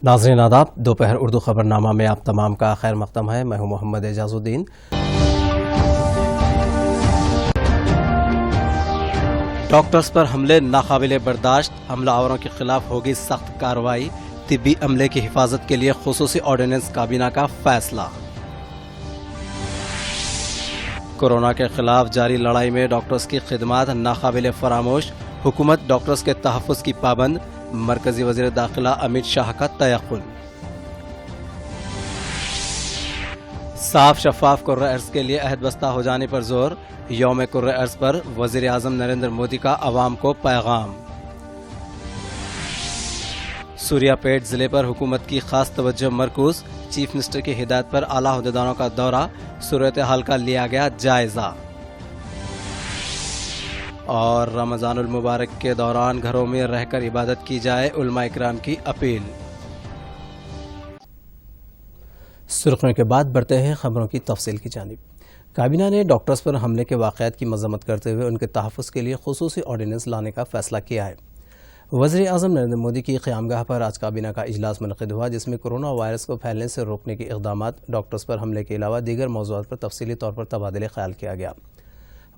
ناظرین آداب، دوپہر اردو خبرنامہ میں آپ تمام کا خیر مقدم ہے۔ میں ہوں محمد اعجاز الدین۔ ڈاکٹرز پر حملے ناقابل برداشت، حملہ آوروں کے خلاف ہوگی سخت کارروائی، طبی عملے کی حفاظت کے لیے خصوصی آرڈیننس کابینہ کا فیصلہ۔ کورونا کے خلاف جاری لڑائی میں ڈاکٹرز کی خدمات ناقابل فراموش، حکومت ڈاکٹرز کے تحفظ کی پابند، مرکزی وزیر داخلہ امت شاہ کا تیقن۔ صاف شفاف کرۂ ارض کے لیے عہد بستہ ہو جانے پر زور، یوم کرۂ ارض پر وزیر اعظم نریندر مودی کا عوام کو پیغام۔ سوریا پیٹ ضلع پر حکومت کی خاص توجہ مرکوز، چیف منسٹر کی ہدایت پر اعلیٰ عہدیداروں کا دورہ، صورتحال کا لیا گیا جائزہ۔ اور رمضان المبارک کے دوران گھروں میں رہ کر عبادت کی جائے، علماء اکرام کی اپیل۔ سرخیوں کے بعد بڑھتے ہیں خبروں کی تفصیل کی جانب۔ کابینہ نے ڈاکٹرز پر حملے کے واقعات کی مذمت کرتے ہوئے ان کے تحفظ کے لیے خصوصی آرڈیننس لانے کا فیصلہ کیا ہے۔ وزیر اعظم نریندر مودی کی قیامگاہ پر آج کابینہ کا اجلاس منعقد ہوا، جس میں کورونا وائرس کو پھیلنے سے روکنے کے اقدامات، ڈاکٹرز پر حملے کے علاوہ دیگر موضوعات پر تفصیلی طور پر تبادلہ خیال کیا گیا۔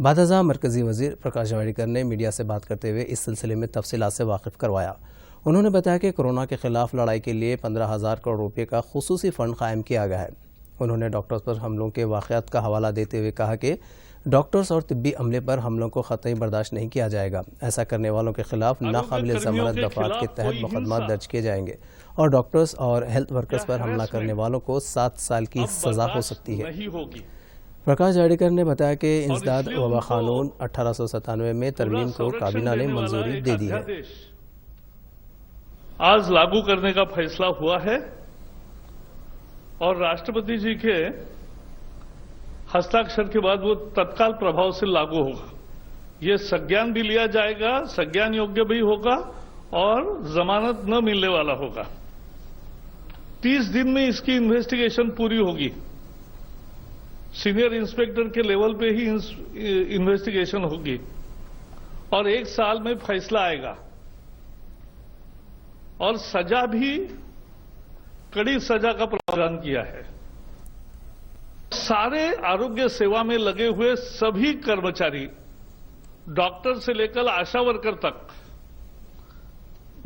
بعد ازاں مرکزی وزیر پرکاش جاوڈیکر نے میڈیا سے بات کرتے ہوئے اس سلسلے میں تفصیلات سے واقف کروایا۔ انہوں نے بتایا کہ کورونا کے خلاف لڑائی کے لیے 15,000 کروڑ روپے کا خصوصی فنڈ قائم کیا گیا ہے۔ انہوں نے ڈاکٹرز پر حملوں کے واقعات کا حوالہ دیتے ہوئے کہا کہ ڈاکٹرز اور طبی عملے پر حملوں کو قطعی برداشت نہیں کیا جائے گا۔ ایسا کرنے والوں کے خلاف ناقابل ضمانت دفعات کے تحت مقدمات درج کیے جائیں گے اور ڈاکٹرز اور ہیلتھ ورکرز پر حملہ کرنے والوں کو 7 سال کی سزا ہو سکتی ہے۔ پرکاش جاوڈیکر نے بتایا کہ انسداد وبا قانون 1897 میں ترمیم کو کابینہ نے منظوری دے دی ہے۔ آج لاگو کرنے کا فیصلہ ہوا ہے اور راشٹرپتی جی کے ہستاکشر کے بعد وہ تتکال پربھاؤ سے لاگو ہوگا۔ یہ سگیان بھی لیا جائے گا، سگیان یوگیہ بھی ہوگا اور ضمانت نہ ملنے والا ہوگا۔ 30 دن میں اس کی انویسٹیگیشن پوری ہوگی۔ سینئر انسپیکٹر کے لیول پہ ہی انویسٹیگیشن ہوگی اور 1 سال میں فیصلہ آئے گا اور سزا بھی کڑی سزا کا پراودھان کیا ہے۔ سارے آروگیہ سیوا میں لگے ہوئے سبھی کرمچاری، ڈاکٹر سے لے کر آشا ورکر تک،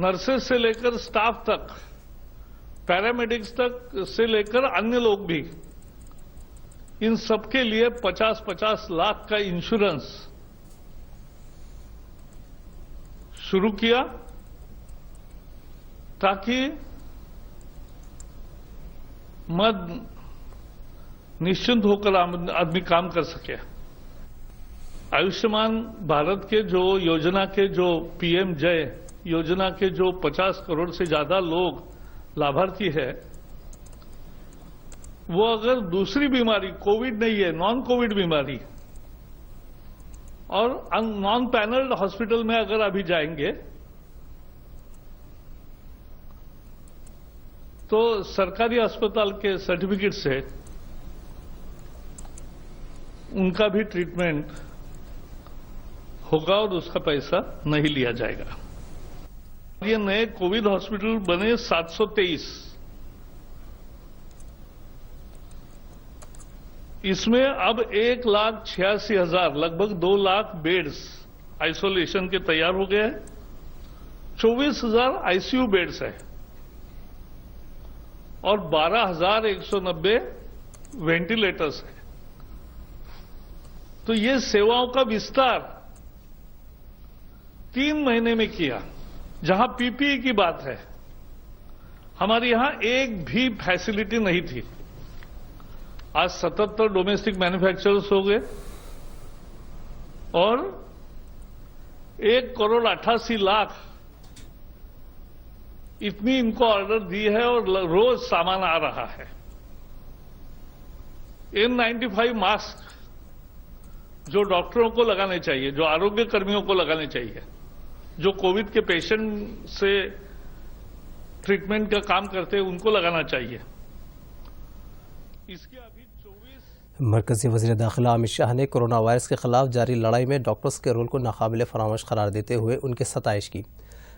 نرسز سے لے کر سٹاف تک، پیرامیڈکس تک سے لے کر انیہ لوگ بھی، ان سب کے لیے 50-50 لاکھ کا انشورنس شروع کیا تاکہ نشچنت ہو کر آدمی کام کر سکے۔ آیوشمان بھارت کے جو یوجنا کے جو پی ایم جے یوجنا کے جو 50 کروڑ سے زیادہ لوگ لابھارتی ہے، وہ اگر دوسری بیماری کووڈ نہیں ہے، نان کووڈ بیماری اور نان پینلڈ ہاسپٹل میں اگر ابھی جائیں گے تو سرکاری اسپتال کے سرٹیفکیٹ سے ان کا بھی ٹریٹمنٹ ہوگا اور اس کا پیسہ نہیں لیا جائے گا۔ یہ نئے کووڈ ہاسپٹل بنے 723، اس میں اب 1,86,000 لگ بھگ 2 لاکھ بیڈز آئسولیشن کے تیار ہو گئے ہیں، 24,000 آئی سی یو بیڈز ہیں اور 12,190 وینٹیلیٹرز ہیں۔ تو یہ سیواؤں کا وستار 3 مہینے میں کیا۔ جہاں پی پی ای کی بات ہے، ہمارے یہاں ایک بھی فیسلٹی نہیں تھی، آج 77 ڈومیسٹک مینوفیکچررز ہو گئے اور 1,88,00,000 اتنی ان کو آرڈر دی ہے اور روز سامان آ رہا ہے۔ N95 ماسک جو ڈاکٹروں کو لگانے چاہیے، جو آروگیہ کرمیوں کو لگانے چاہیے، جو کووڈ کے پیشنٹ سے ٹریٹمنٹ کا کام کرتے ہیں، ان کو لگانا چاہیے۔ اس کے ابھی 24 مرکزی وزیر داخلہ امت شاہ نے کورونا وائرس کے خلاف جاری لڑائی میں ڈاکٹرز کے رول کو ناقابل فراموش قرار دیتے ہوئے ان کی ستائش کی۔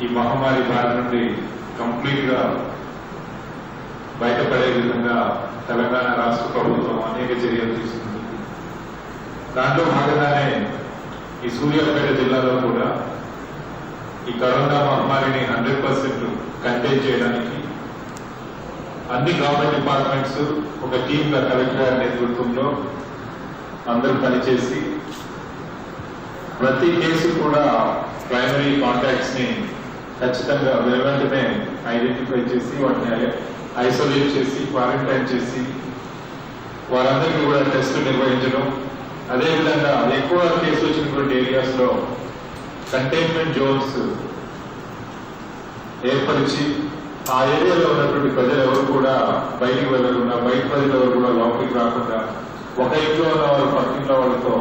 ఈ మహమ్మారి బారి నుండి కంప్లీట్ గా బయటపడే విధంగా తెలంగాణ రాష్ట్ర ప్రభుత్వం అనేక చర్యలు తీసుకుంది. దాంట్లో భాగంగానే ఈ సూర్యాపేట జిల్లాలో కూడా ఈ కరోనా మహమ్మారిని 100% కంటైన్ చేయడానికి అన్ని గవర్నమెంట్ డిపార్ట్మెంట్స్ ఒక టీమ్ గా కలెక్టర్ గారి నేతృత్వంలో అందరూ పనిచేసి ప్రతి కేసు కూడా ప్రైమరీ కాంటాక్ట్స్ ని ఖచ్చితంగా వెంటనే ఐడెంటిఫై చేసి వాటిని ఐసోలేట్ చేసి క్వారంటైన్ చేసి వారందరికీ కూడా టెస్టులు నిర్వహించడం, అదేవిధంగా ఎక్కువ కేసు వచ్చినటువంటి ఏరియాస్ లో కంటైన్మెంట్ జోన్స్ ఏర్పరిచి ఆ ఏరియాలో ఉన్నటువంటి ప్రజలు ఎవరు కూడా బయటికి వెళ్లకుండా, బయట ప్రజలు ఎవరు కూడా లోపలికి రాకుండా, ఒక ఇంట్లో ఉన్న వాళ్ళు పక్కింట్లో వాళ్ళతో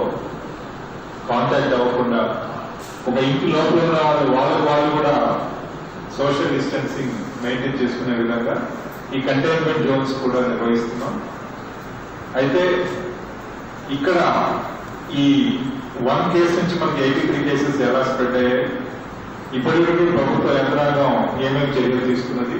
కాంటాక్ట్ అవ్వకుండా ఒక ఇంటి లోపల ఉన్న వాళ్ళు కూడా సోషల్ డిస్టెన్సింగ్ మెయింటైన్ చేసుకునే విధంగా ఈ కంటైన్మెంట్ జోన్స్ కూడా నిర్వహిస్తున్నాం. అయితే ఇక్కడ ఈ 1 కేసు నుంచి మనకి 83 కేసెస్ ఎలా స్ప్రెడ్ అయ్యాయి, ఇప్పటికీ ప్రభుత్వ యంత్రాంగం ఏమేమి చర్యలు తీసుకున్నది.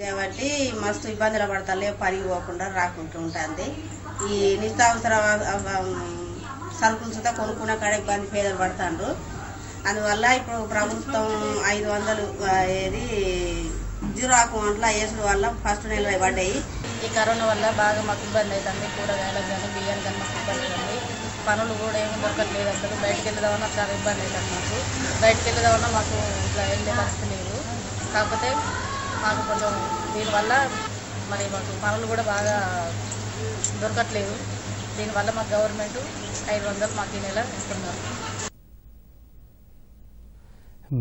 కాబట్టి మస్తు ఇబ్బందులు పడతాలే, పనికి పోకుండా రాకుంటూ ఉంటుంది. ఈ నిత్యావసర సరుకులు సుతా కొనుక్కున్న కాడ ఇబ్బంది పేదలు పడతాండ్రు. అందువల్ల ఇప్పుడు ప్రభుత్వం 500 ఏది 0 అకౌంట్లో వేసుడు వల్ల ఫస్ట్ నెల పడ్డాయి. ఈ కరోనా వల్ల బాగా మాకు ఇబ్బంది అవుతుంది. కూరగాయలకు కానీ బియ్యానికి కానీ మాకు ఇబ్బంది అవుతుంది. పనులు కూడా ఏమి దొరకట్లేదు. అసలు బయటకు వెళ్ళేదామన్నా చాలా ఇబ్బంది అవుతుంది. బయటకు వెళ్ళేదామన్నా మాకు ఇట్లా వెళ్ళే పరిస్థితి లేదు. కాకపోతే మాకు కొంచెం దీనివల్ల మరి మాకు పనులు కూడా బాగా దొరకట్లేదు. దీనివల్ల మాకు గవర్నమెంట్ 500 మాకు ఈ నెల ఇస్తున్నారు.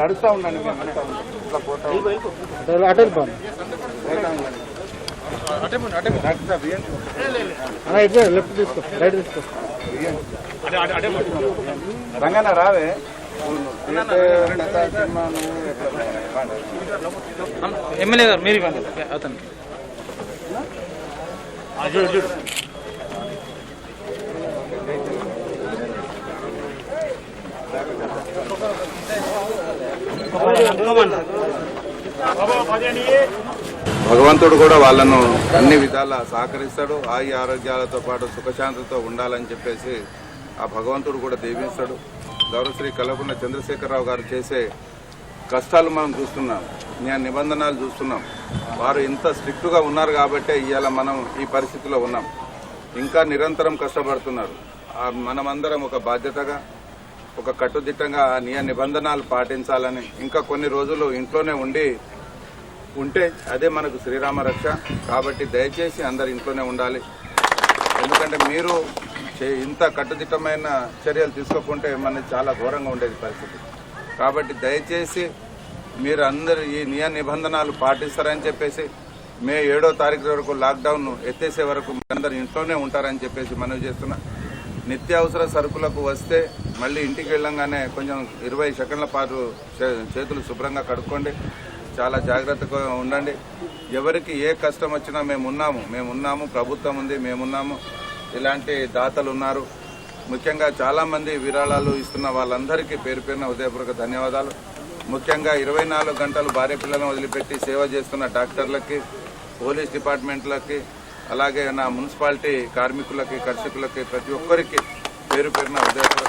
నడుస్తూ ఉండండి. లెఫ్ట్ తీసుకో, రైట్ తీసుకో. రంగన్న రావే ఎమ్మెల్యే గారు మీరు ఇవ్వండి అతను. భగవంతుడు కూడా వాళ్ళను అన్ని విధాలా సహకరిస్తాడు. ఆరోగ్యాలతో పాటు సుఖశాంతితో ఉండాలని చెప్పేసి ఆ భగవంతుడు కూడా దీవిస్తాడు. గౌరవశ్రీ కల్వకుంట్ల చంద్రశేఖరరావు గారు చేసే కష్టాలు మనం చూస్తున్నాం, నిబంధనలు చూస్తున్నాం. వారు ఇంత స్ట్రిక్ట్గా ఉన్నారు కాబట్టే ఇవాళ మనం ఈ పరిస్థితిలో ఉన్నాం. ఇంకా నిరంతరం కష్టపడుతున్నారు. మనమందరం ఒక బాధ్యతగా ఒక కట్టుదిట్టంగా నిబంధనలు పాటించాలని, ఇంకా కొన్ని రోజులు ఇంట్లోనే ఉంటే అదే మనకు శ్రీరామ రక్ష. కాబట్టి దయచేసి అందరు ఇంట్లోనే ఉండాలి. ఎందుకంటే మీరు ఇంత కట్టుదిట్టమైన చర్యలు తీసుకోకుంటే మనకి చాలా ఘోరంగా ఉండేది పరిస్థితి. కాబట్టి దయచేసి మీరు అందరూ ఈ నిబంధనలు పాటిస్తారని చెప్పేసి మే 7వ తారీఖు వరకు లాక్డౌన్ ఎత్తేసే వరకు అందరు ఇంట్లోనే ఉంటారని చెప్పేసి మనవి చేస్తున్నా. నిత్యావసర సరుకులకు వస్తే మళ్ళీ ఇంటికి వెళ్ళంగానే కొంచెం 20 సెకండ్ల పాటు చేతులు శుభ్రంగా కడుక్కోండి. చాలా జాగ్రత్తగా ఉండండి. ఎవరికి ఏ కష్టం వచ్చినా మేమున్నాము, ప్రభుత్వం ఉంది, మేమున్నాము. ఇలాంటి దాతలు ఉన్నారు. ముఖ్యంగా చాలామంది విరాళాలు ఇస్తున్న వాళ్ళందరికీ పేరు పేరున హృదయపూర్వక ధన్యవాదాలు. ముఖ్యంగా 24 గంటలు భార్య పిల్లలను వదిలిపెట్టి సేవ చేస్తున్న డాక్టర్లకి, పోలీస్ డిపార్ట్మెంట్లకి, అలాగే నా మున్సిపాలిటీ కార్మికులకి, కర్షకులకి, ప్రతి ఒక్కరికి పేరు పేరున హృదయపూర్వక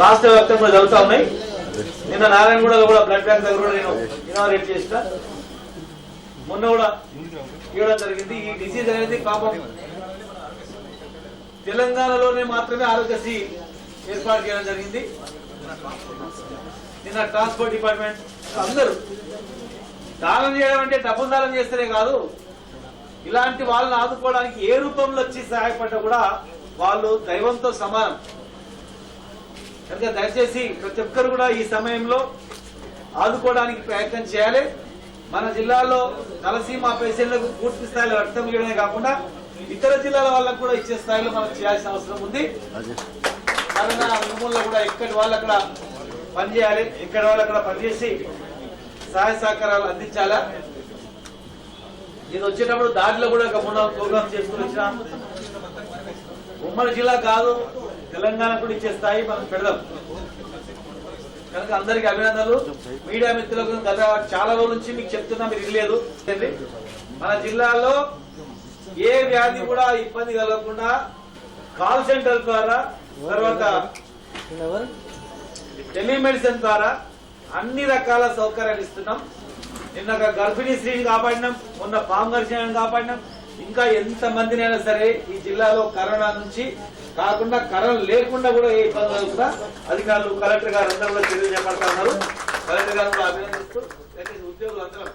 రాష్ట్ర వ్యాప్తంగా జరుగుతూ ఉన్నాయి. నిన్న నారాయణగూడలో కూడా బ్లడ్ బ్యాంక్ దగ్గర కూడా నేను ఇనాగరేట్ చేసిన, మొన్న కూడా ఇవ్వడం జరిగింది. ఈ డిసీజ్ అనేది పాపం తెలంగాణలోనే మాత్రమే ఆరోగ్యశ్రీ ఏర్పాటు చేయడం జరిగింది. నిన్న ట్రాన్స్పోర్ట్ డిపార్ట్మెంట్ అందరూ దానం చేయడం అంటే డబ్బులు దానం చేస్తేనే కాదు, ఇలాంటి వాళ్ళని ఆదుకోవడానికి ఏ రూపంలో వచ్చి సహాయపడ్డా కూడా వాళ్ళు దైవంతో సమానం. కనుక దయచేసి ప్రతి ఒక్కరు కూడా ఈ సమయంలో ఆదుకోవడానికి ప్రయత్నం చేయాలి. మన జిల్లాలో తలసీమా పేషెంట్లకు పూర్తి స్థాయిలో రక్తం ఇవ్వడమే కాకుండా ఇతర జిల్లాల వాళ్ళకు కూడా ఇచ్చే స్థాయిలో మనం చేయాల్సిన అవసరం ఉంది. తెలంగాణ నిర్మూలన కూడా ఎక్కడి వాళ్ళు అక్కడ పనిచేయాలి, ఎక్కడి వాళ్ళు అక్కడ పనిచేసి సహాయ సహకారాలు అందించాలా. ఇది వచ్చేటప్పుడు దారిలో కూడా ఒక ప్రోగ్రామ్ చేసుకుని వచ్చినా ఉమ్మడి జిల్లా కాదు, తెలంగాణ కూడా ఇచ్చే స్థాయి మనం పెడదాం. కనుక అందరికీ అభినందనలు. మీడియా మిత్రులకు గత చాలా రోజుల నుంచి మీకు చెప్తున్నా, మీరు ఇవ్వలేదు. మన జిల్లాలో ఏ వ్యాధి కూడా ఇబ్బంది కలగకుండా కాల్ సెంటర్ ద్వారా, తర్వాత టెలిమెడిసిన్ ద్వారా అన్ని రకాల సౌకర్యాలు ఇస్తున్నాం. నిన్న గర్భిణీ స్త్రీని కాపాడినాం, మొన్న పాము గర్జనను కాపాడినాం. ఇంకా ఎంత మందినైనా సరే ఈ జిల్లాలో కరోనా నుంచి కాకుండా కరోనా లేకుండా కూడా ఏ ఇబ్బందులు కూడా అధికారులు, కలెక్టర్ గారు అందరూ కూడా చర్యలు చేపడతా ఉన్నారు. కలెక్టర్ గారు కూడా అభినందిస్తూ ఉద్యోగులు అందరం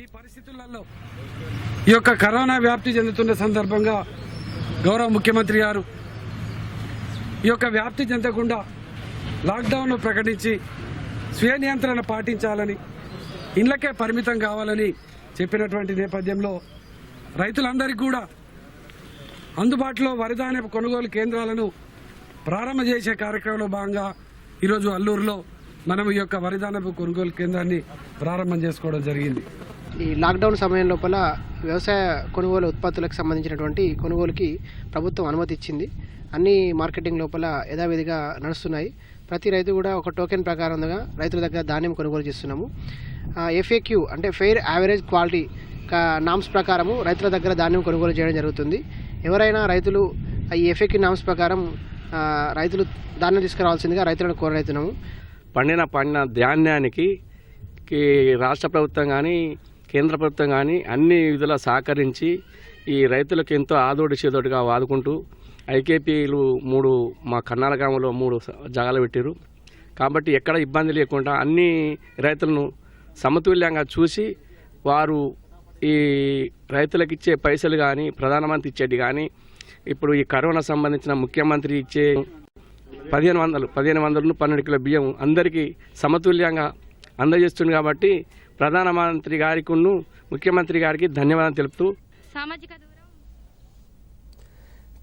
ఈ పరిస్థితులలో ఈ యొక్క కరోనా వ్యాప్తి చెందుతున్న సందర్భంగా గౌరవ ముఖ్యమంత్రి గారు ఈ యొక్క వ్యాప్తి చెందకుండా లాక్డౌన్ ప్రకటించి స్వీయ నియంత్రణ పాటించాలని, ఇళ్లకే పరిమితం కావాలని చెప్పినటువంటి నేపథ్యంలో రైతులందరికీ కూడా అందుబాటులో వరిధాన్యపు కొనుగోలు కేంద్రాలను ప్రారంభం చేసే కార్యక్రమంలో భాగంగా ఈరోజు అల్లూరులో మనం ఈ యొక్క వరిధాన్యపు కొనుగోలు కేంద్రాన్ని ప్రారంభం చేసుకోవడం జరిగింది. ఈ లాక్డౌన్ సమయం లోపల వ్యవసాయ కొనుగోలు ఉత్పత్తులకు సంబంధించినటువంటి కొనుగోలుకి ప్రభుత్వం అనుమతి ఇచ్చింది. అన్ని మార్కెటింగ్ లోపల యథావిధిగా నడుస్తున్నాయి. ప్రతి రైతు కూడా ఒక టోకెన్ ప్రకారంగా రైతుల దగ్గర ధాన్యం కొనుగోలు చేస్తున్నాము. FAQ అంటే ఫెయిర్ యావరేజ్ క్వాలిటీ నామ్స్ ప్రకారము రైతుల దగ్గర ధాన్యం కొనుగోలు చేయడం జరుగుతుంది. ఎవరైనా రైతులు ఈ FAQ నామ్స్ ప్రకారం రైతులు ధాన్యం తీసుకురావాల్సిందిగా రైతులను కోరరైతున్నాము. పండిన ధాన్యానికి రాష్ట్ర ప్రభుత్వం కానీ కేంద్ర ప్రభుత్వం కానీ అన్ని విధుల సహకరించి ఈ రైతులకు ఎంతో ఆదోడి చేదోడుగా వాదుకుంటూ ఐకేపీలు 3 మా కన్నాల గ్రామంలో 3 జాగాలు పెట్టారు. కాబట్టి ఎక్కడ ఇబ్బంది లేకుండా అన్ని రైతులను సమతుల్యంగా చూసి వారు ఈ రైతులకు ఇచ్చే పైసలు కానీ ప్రధానమంత్రి ఇచ్చేది కానీ ఇప్పుడు ఈ కరోనా సంబంధించిన ముఖ్యమంత్రి ఇచ్చే 1500 12 కిలో బియ్యం అందరికీ సమతుల్యంగా అందజేస్తుంది. కాబట్టి ప్రధానమంత్రి గారికి ముఖ్యమంత్రి గారికి ధన్యవాదాలు తెలుపుతూ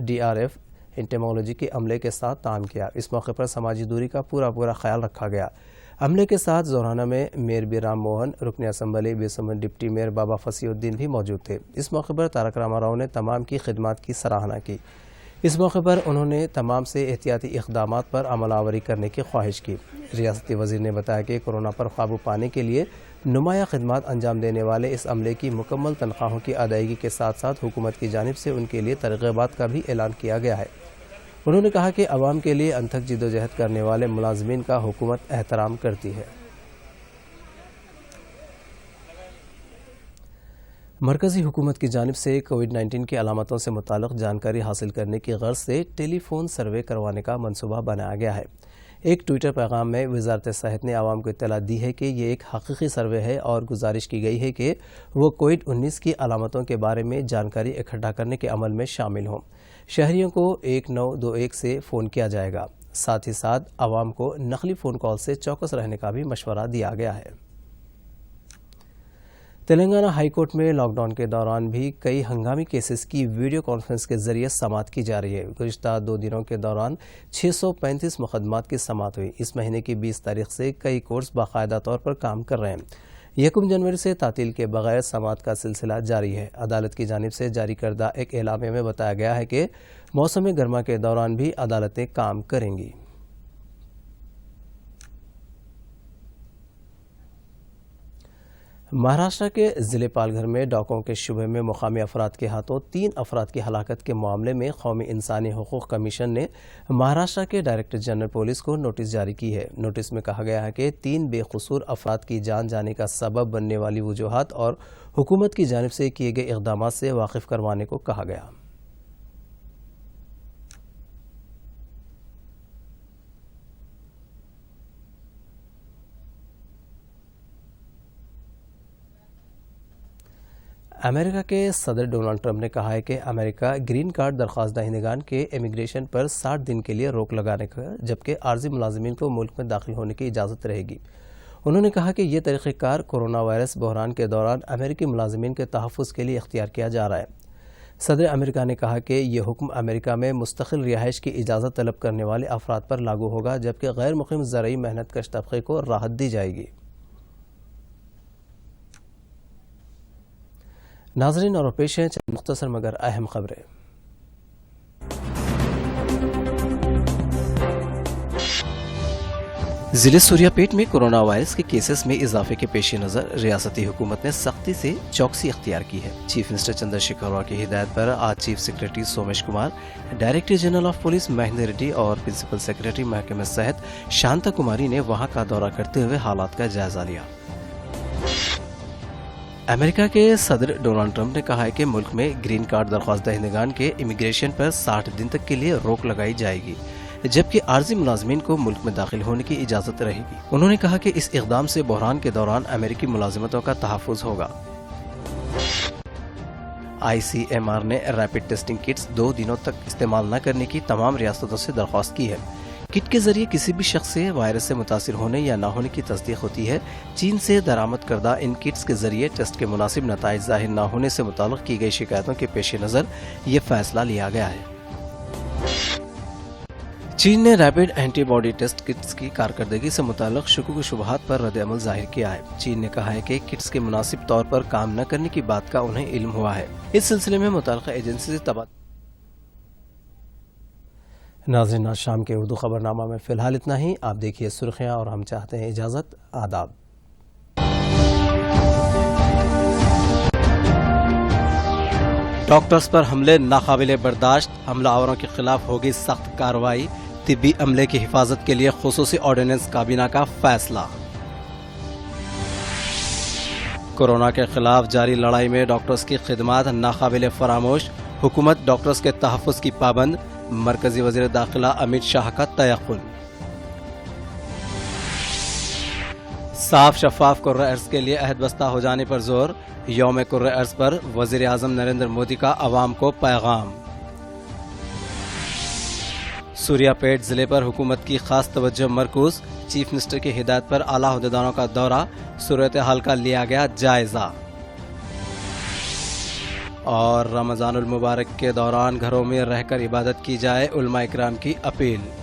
DRF انٹیمولوجی کے عملے کے ساتھ تعاون کیا۔ اس موقع پر سماجی دوری کا پورا خیال رکھا گیا۔ عملے کے ساتھ زورانہ میں میئر بی رام موہن، رکن اسمبلی بیسمن ڈپٹی میئر بابا فصیح الدین بھی موجود تھے۔ اس موقع پر تارک راما راؤ نے تمام کی خدمات کی سراہنا کی۔ اس موقع پر انہوں نے تمام سے احتیاطی اقدامات پر عمل آوری کرنے کی خواہش کی۔ ریاستی وزیر نے بتایا کہ کورونا پر قابو پانے کے لیے نمایاں خدمات انجام دینے والے اس عملے کی مکمل تنخواہوں کی ادائیگی کے ساتھ ساتھ حکومت کی جانب سے ان کے لیے ترغیبات کا بھی اعلان کیا گیا ہے۔ انہوں نے کہا کہ عوام کے لیے انتھک جدوجہد کرنے والے ملازمین کا حکومت احترام کرتی ہے۔ مرکزی حکومت کی جانب سے کووڈ-19 کی علامتوں سے متعلق جانکاری حاصل کرنے کی غرض سے ٹیلی فون سروے کروانے کا منصوبہ بنایا گیا ہے۔ ایک ٹویٹر پیغام میں وزارت صحت نے عوام کو اطلاع دی ہے کہ یہ ایک حقیقی سروے ہے اور گزارش کی گئی ہے کہ وہ کووڈ-19 کی علامتوں کے بارے میں جانکاری اکٹھا کرنے کے عمل میں شامل ہوں۔ شہریوں کو 1921 سے فون کیا جائے گا۔ ساتھ ہی ساتھ عوام کو نقلی فون کال سے چوکس رہنے کا بھی مشورہ دیا گیا ہے۔ تلنگانہ ہائی کورٹ میں لاک ڈاؤن کے دوران بھی کئی ہنگامی کیسز کی ویڈیو کانفرنس کے ذریعے سماعت کی جا رہی ہے۔ گزشتہ 2 دنوں کے دوران 635 مقدمات کی سماعت ہوئی۔ اس مہینے کی 20 تاریخ سے کئی کورٹس باقاعدہ طور پر کام کر رہے ہیں۔ 1 جنوری سے تعطیل کے بغیر سماعت کا سلسلہ جاری ہے۔ عدالت کی جانب سے جاری کردہ ایک اعلامیہ میں بتایا گیا ہے کہ موسم گرما کے دوران بھی عدالتیں کام کریں گی۔ مہاراشٹر کے ضلع پال گھر میں ڈاکوں کے شبے میں مقامی افراد کے ہاتھوں 3 افراد کی ہلاکت کے معاملے میں قومی انسانی حقوق کمیشن نے مہاراشٹر کے ڈائریکٹر جنرل پولیس کو نوٹس جاری کی ہے۔ نوٹس میں کہا گیا ہے کہ 3 بے قصور افراد کی جان جانے کا سبب بننے والی وجوہات اور حکومت کی جانب سے کیے گئے اقدامات سے واقف کروانے کو کہا گیا۔ امریکہ کے صدر ڈونلڈ ٹرمپ نے کہا ہے کہ امریکہ گرین کارڈ درخواست دہندگان کے امیگریشن پر 60 دن کے لیے روک لگانے کا، جبکہ عارضی ملازمین کو ملک میں داخل ہونے کی اجازت رہے گی۔ انہوں نے کہا کہ یہ طریقہ کار کورونا وائرس بحران کے دوران امریکی ملازمین کے تحفظ کے لیے اختیار کیا جا رہا ہے۔ صدر امریکہ نے کہا کہ یہ حکم امریکہ میں مستقل رہائش کی اجازت طلب کرنے والے افراد پر لاگو ہوگا، جبکہ غیر مقیم زرعی محنت کش طبقے کو راحت دی جائے گی۔ ناظرین اور پیش ہیں چند مختصر مگر اہم خبریں۔ ضلع سوریہ پیٹ میں کورونا وائرس کے کیسز میں اضافے کے پیش نظر ریاستی حکومت نے سختی سے چوکسی اختیار کی ہے۔ چیف منسٹر چندر شیکھر راؤ کی ہدایت پر آج chief secretary Somesh Kumar, director general of police Mahendra ready اور پرنسپل سیکرٹری محکمہ صحت شانتا کماری نے وہاں کا دورہ کرتے ہوئے حالات کا جائزہ لیا۔ امریکہ کے صدر ڈونلڈ ٹرمپ نے کہا ہے کہ ملک میں گرین کارڈ درخواست دہندگان کے امیگریشن پر 60 دن تک کے لیے روک لگائی جائے گی، جبکہ عارضی ملازمین کو ملک میں داخل ہونے کی اجازت رہے گی۔ انہوں نے کہا کہ اس اقدام سے بحران کے دوران امریکی ملازمتوں کا تحفظ ہوگا۔ ICMR نے ریپڈ ٹیسٹنگ کٹس 2 دنوں تک استعمال نہ کرنے کی تمام ریاستوں سے درخواست کی ہے۔ کٹ کے ذریعے کسی بھی شخص سے وائرس سے متاثر ہونے یا نہ ہونے کی تصدیق ہوتی ہے۔ چین سے درآمد کردہ ان کٹس کے ذریعے ٹیسٹ کے مناسب نتائج ظاہر نہ ہونے سے متعلق کی گئی شکایتوں کے پیش نظر یہ فیصلہ لیا گیا ہے۔ چین نے rapid antibody test kits کی کارکردگی سے متعلق شکوک و شبہات پر رد عمل ظاہر کیا ہے۔ چین نے کہا ہے کہ کٹس کے مناسب طور پر کام نہ کرنے کی بات کا انہیں علم ہوا ہے۔ اس سلسلے میں متعلقہ ایجنسی سے تبادلہ۔ ناظرین، آج شام کے اردو خبر نامہ میں فی الحال اتنا ہی۔ آپ دیکھیے سرخیاں اور ہم چاہتے ہیں اجازت۔ آداب۔ ڈاکٹرز پر حملے ناقابل برداشت، حملہ آوروں کے خلاف ہوگی سخت کارروائی۔ طبی عملے کی حفاظت کے لیے خصوصی آرڈیننس کابینہ کا فیصلہ۔ کورونا کے خلاف جاری لڑائی میں ڈاکٹرز کی خدمات ناقابل فراموش، حکومت ڈاکٹرز کے تحفظ کی پابند۔ مرکزی وزیر داخلہ امت شاہ کا تیقن۔ صاف شفاف کرۂ ارض کے لیے عہد بستہ ہو جانے پر زور، یوم کرۂ ارض پر وزیر اعظم نریندر مودی کا عوام کو پیغام۔ سوریہ پیٹ ضلع پر حکومت کی خاص توجہ مرکوز، چیف منسٹر کی ہدایت پر اعلیٰ عہدیداروں کا دورہ، صورتحال کا لیا گیا جائزہ۔ اور رمضان المبارک کے دوران گھروں میں رہ کر عبادت کی جائے، علماء اکرام کی اپیل۔